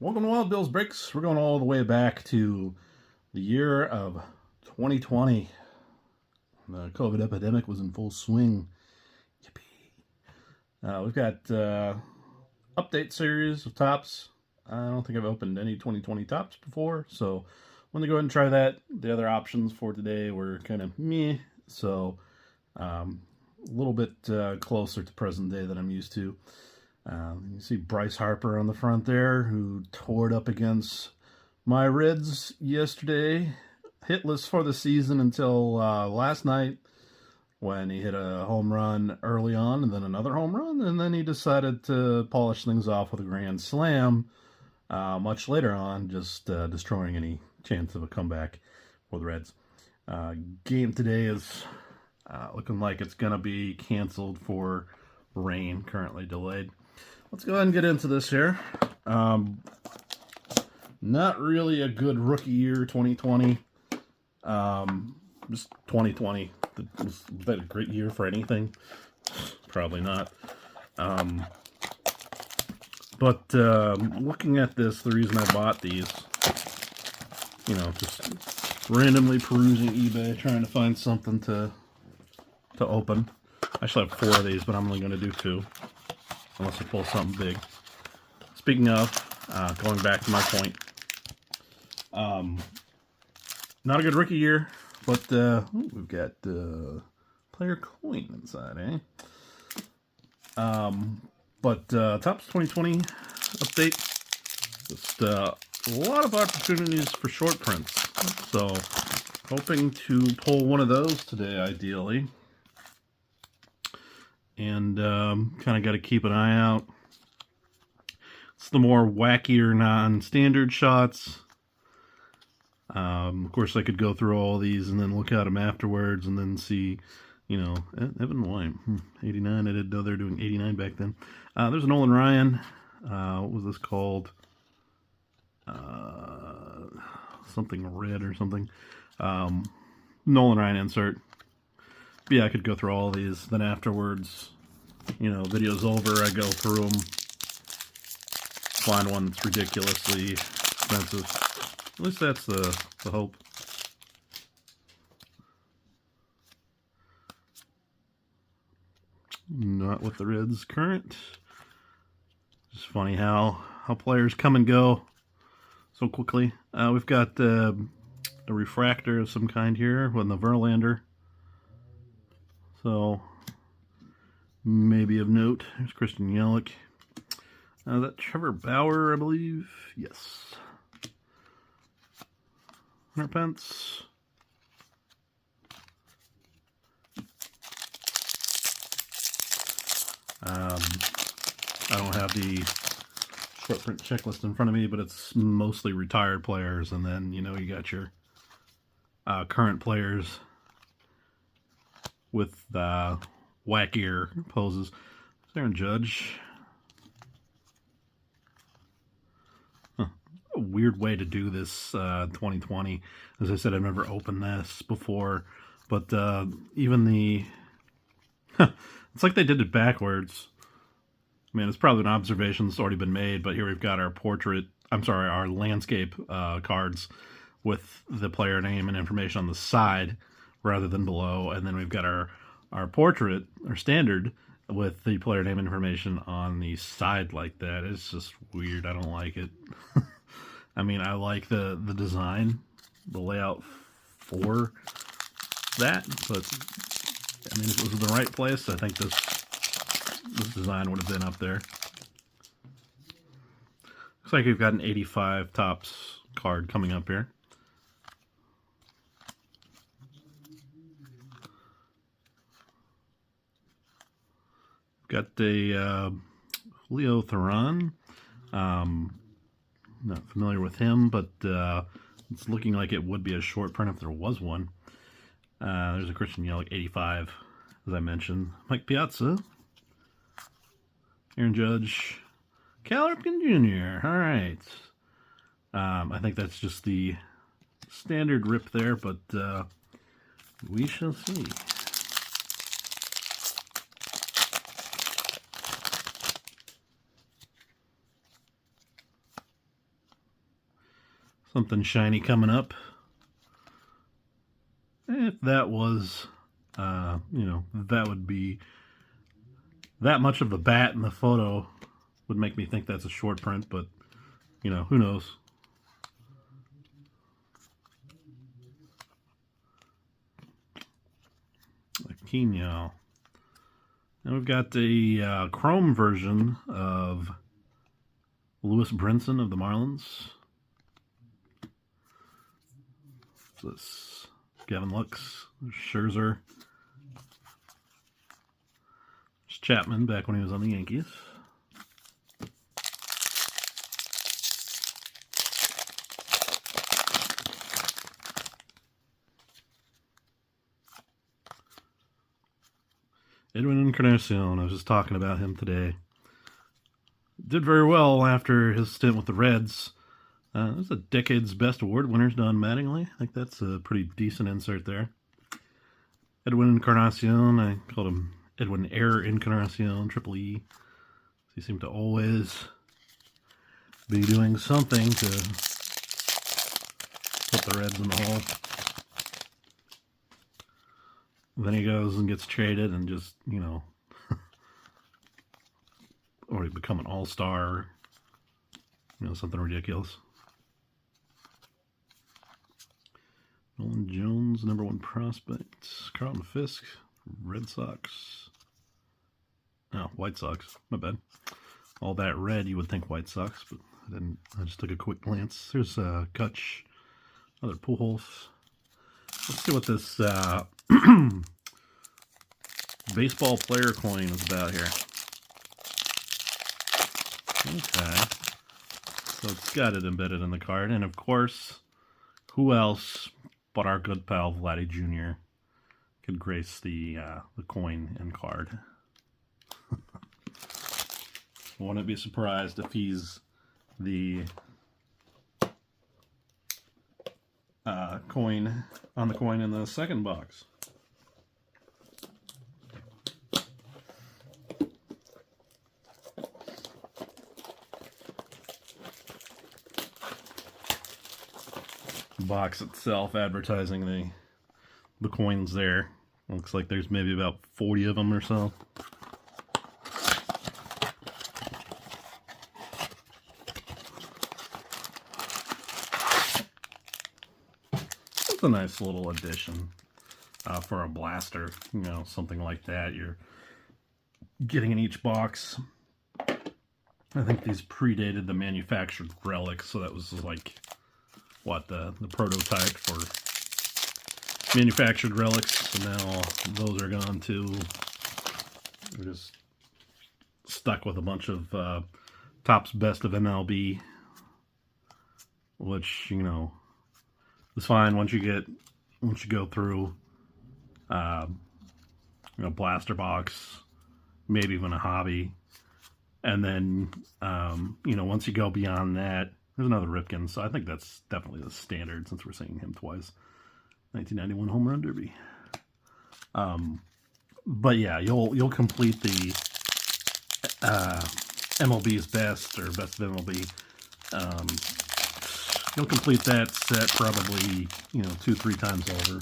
Welcome to Wild Bill's Breaks. We're going all the way back to the year of 2020. The COVID epidemic was in full swing. Yippee. We've got update series of tops. I don't think I've opened any 2020 tops before, so I'm going to go ahead and try that. The other options for today were kind of meh, so a little bit closer to present day than I'm used to. You see Bryce Harper on the front there, who tore it up against my Reds yesterday. Hitless for the season until last night when he hit a home run early on and then another home run, and then he decided to polish things off with a grand slam much later on, just destroying any chance of a comeback for the Reds. Game today is looking like it's going to be canceled for rain, currently delayed. Let's go ahead and get into this here. Not really a good rookie year, 2020. Just 2020. Was that a great year for anything? Probably not. But looking at this, the reason I bought these, just randomly perusing eBay, trying to find something to open. I actually have 4 of these, but I'm only going to do 2. Unless I pull something big. Speaking of, going back to my point, not a good rookie year, but we've got player coin inside, eh? But Topps 2020 update, just a lot of opportunities for short prints. So, hoping to pull one of those today, ideally. And kind of got to keep an eye out. It's the more wackier non-standard shots. Of course, I could go through all these and then look at them afterwards and then see, Evan White, 89. I didn't know they were doing 89 back then. There's Nolan Ryan. What was this called? Something red or something. Nolan Ryan insert. Yeah, I could go through all these. Then afterwards, video's over, I go through them, find one that's ridiculously expensive. At least that's the hope. Not with the Reds current. Just funny how players come and go so quickly. We've got a refractor of some kind here with the Verlander. So, maybe of note. There's Christian Yelich. Is that Trevor Bauer, I believe? Yes. Hunter Pence. I don't have the short print checklist in front of me, but it's mostly retired players. And then, you got your current players with wackier poses. Aaron Judge. A weird way to do this 2020. As I said, I've never opened this before, but even the it's like they did it backwards. I mean, it's probably an observation that's already been made, but here we've got our landscape cards with the player name and information on the side rather than below, and then we've got our portrait, our standard, with the player name information on the side like that. It's just weird. I don't like it. I mean, I like the design, the layout for that, but I mean, if it was in the right place, I think this design would have been up there. Looks like we've got an 85 Topps card coming up here. Got a Julio Theron. Not familiar with him, but it's looking like it would be a short print if there was one. There's a Christian Yelich 85, as I mentioned. Mike Piazza. Aaron Judge. Cal Ripken Jr. All right. I think that's just the standard rip there, but we shall see. something shiny coming up. If that was, that would be that much of the bat in the photo would make me think that's a short print, but, who knows? Aquino. And we've got the chrome version of Lewis Brinson of the Marlins. This Gavin Lux, Scherzer. There's Chapman back when he was on the Yankees. Edwin Encarnacion, I was just talking about him today. Did very well after his stint with the Reds. It was a Decade's Best Award winners Don Mattingly. I think that's a pretty decent insert there. Edwin Encarnacion, I called him Edwin Air Encarnacion, Triple E. He seemed to always be doing something to put the Reds in the hole. Then he goes and gets traded and just, or he become an all-star, something ridiculous. Nolan Jones, #1 prospect. Carlton Fisk, Red Sox. Oh, White Sox. My bad. All that red, you would think White Sox, but I didn't. I just took a quick glance. There's Kutch, other Pujols. Let's see what this baseball player coin is about here. Okay. So it's got it embedded in the card. And of course, who else but our good pal Vladdy Jr. could grace the coin and card. Wouldn't be surprised if he's the coin on the coin in the second box. Box itself advertising the coins there. Looks like there's maybe about 40 of them or so. It's a nice little addition for a blaster, something like that. You're getting in each box. I think these predated the manufactured relics, so that was like what the prototype for manufactured relics, and now those are gone too. We're just stuck with a bunch of Topps Best of MLB, which is fine once you go through blaster box, maybe even a hobby, and then once you go beyond that. There's another Ripken, so I think that's definitely the standard since we're seeing him twice. 1991 Home Run Derby. But yeah, you'll complete the MLB's Best or Best of MLB. You'll complete that set probably 2-3 times over.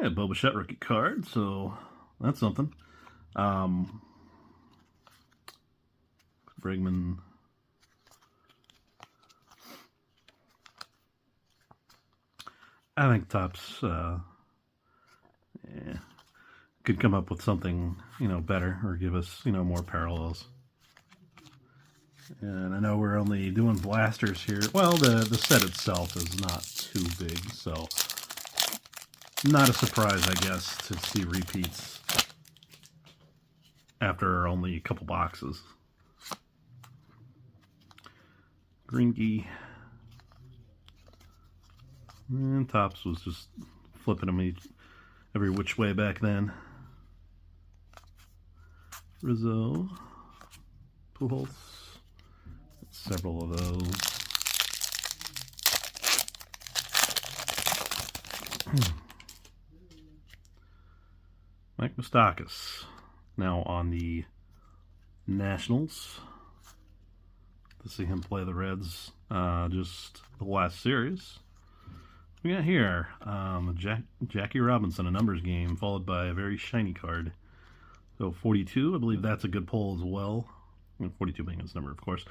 Yeah, Bichette rookie card, so that's something. Bregman. I think Topps could come up with something better or give us more parallels. And I know we're only doing blasters here. Well, the set itself is not too big, so not a surprise, I guess, to see repeats after only a couple boxes. Greinke. And Topps was just flipping them every which way back then. Rizzo. Pujols. Several of those. Mike Moustakas. Now on the Nationals. to see him play the Reds just the last series. We got here Jackie Robinson, a numbers game, followed by a very shiny card. So 42, I believe that's a good pull as well. 42 being his number, of course.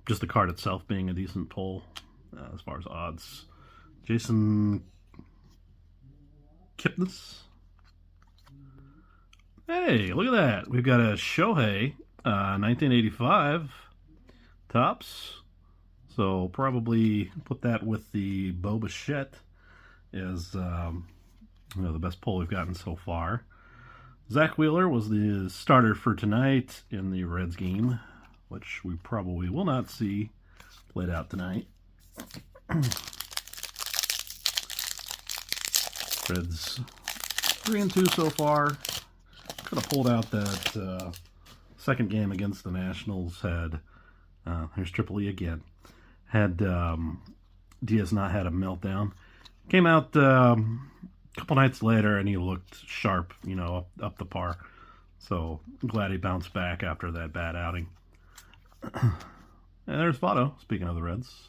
Just the card itself being a decent pull as far as odds. Jason Kipnis. Hey, look at that. We've got a Shohei 1985 tops. So probably put that with the Bichette as the best pull we've gotten so far. Zach Wheeler was the starter for tonight in the Reds game, which we probably will not see played out tonight. Reds 3-2 so far. Could have pulled out that second game against the Nationals. Had here's Triple E again. Had Diaz not had a meltdown. Came out a couple nights later and he looked sharp, up the par. So I'm glad he bounced back after that bad outing. And there's Votto, speaking of the Reds.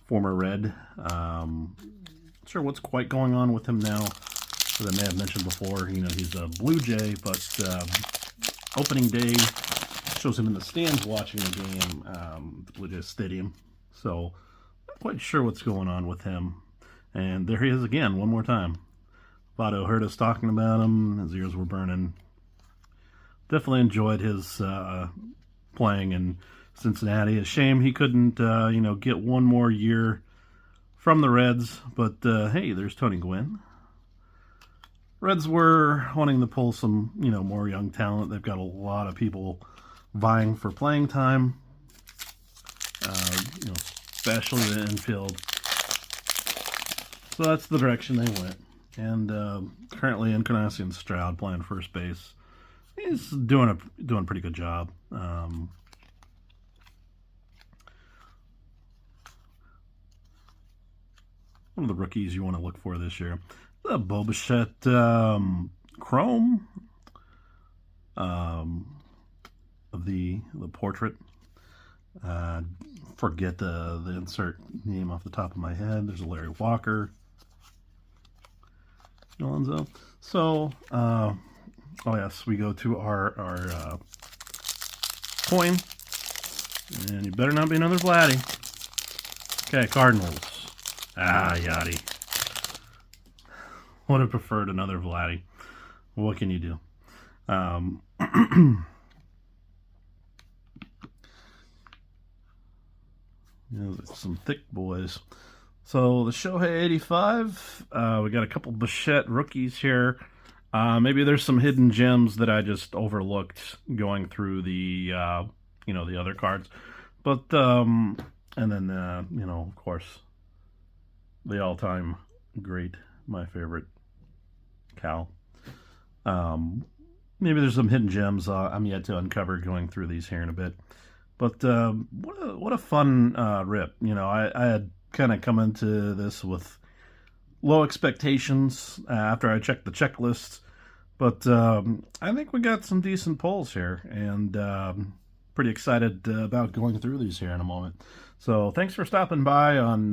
Former Red. Not sure what's quite going on with him now. As I may have mentioned before, he's a Blue Jay, but opening day shows him in the stands watching the game, the Blue Jays Stadium. So not quite sure what's going on with him. And there he is again, one more time. Votto heard us talking about him. His ears were burning. Definitely enjoyed his playing in Cincinnati. A shame he couldn't, get one more year from the Reds. But, hey, there's Tony Gwynn. Reds were wanting to pull some, more young talent. They've got a lot of people vying for playing time. Especially the infield. So that's the direction they went. And currently Encarnacion Stroud playing first base. He's doing a pretty good job. One of the rookies you want to look for this year. The Bichette Chrome of the portrait. Forget the insert name off the top of my head. There's a Larry Walker. Alonzo. So, oh yes, we go to our coin, and you better not be another Vladdy. Okay, Cardinals. Yachty. Would have preferred another Vladdy. What can you do? Some thick boys. So the Shohei 85, we got a couple Bichette rookies here. Maybe there's some hidden gems that I just overlooked going through the the other cards. But and then of course the all-time great, my favorite, Cal. Maybe there's some hidden gems I'm yet to uncover going through these here in a bit. But what a fun rip. I had kind of come into this with low expectations after I checked the checklist. But I think we got some decent pulls here. And pretty excited about going through these here in a moment. So thanks for stopping by on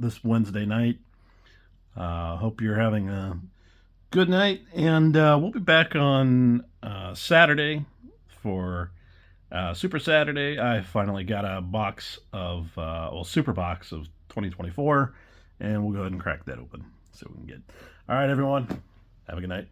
this Wednesday night. Hope you're having a good night. And we'll be back on Saturday for Super Saturday. I finally got a box of, super box of 2024, and we'll go ahead and crack that open. See what we can get. All right, everyone. Have a good night.